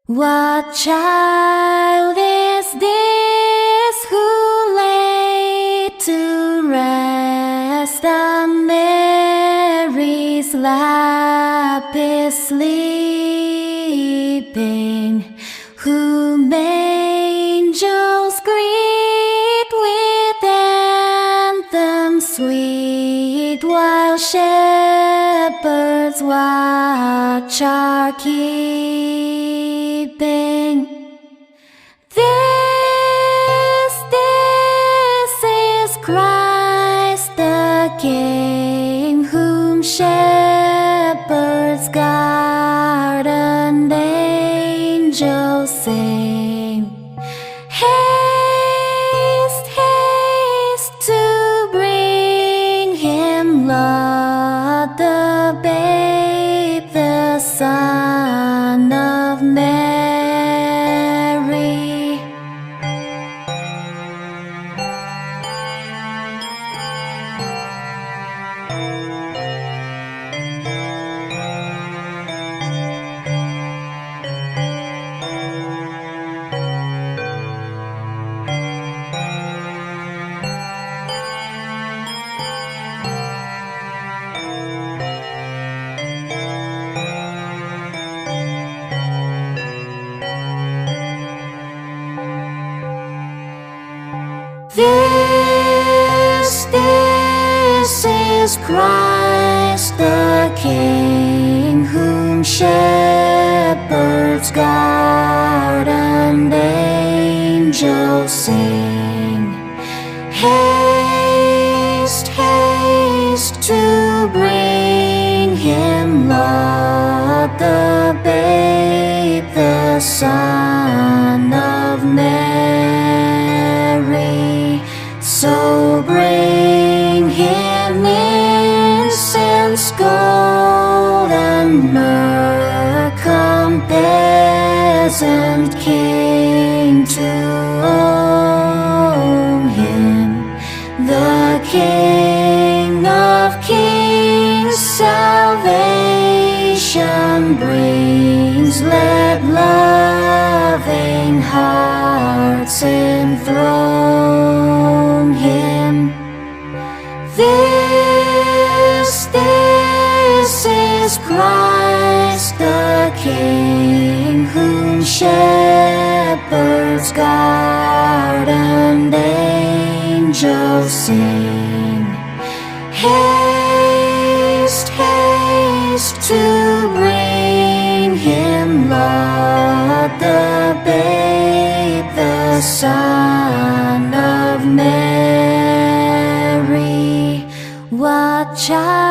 What child is this who lay to rest on Mary's lap is sleeping, whom angels greet with anthems sweet, while shepherds watch are keeping. This is Christ the King, whom shepherds guard and angels sing. Haste, haste to bring him, Lord, the babe, the Son of Mary. This is Christ the King, whom shepherds guard and angels sing. Haste, haste to bring him, Lord, the babe, the Son of Mary. So bring him incense, gold, and myrrh, come peasant king to own him, the King of kings. Salvation brings, let loving hearts enthrone him. This is Christ the King, whom shepherds guard and angels sing. Haste, haste to bring him, Lord, the babe, the Son of Mary. What child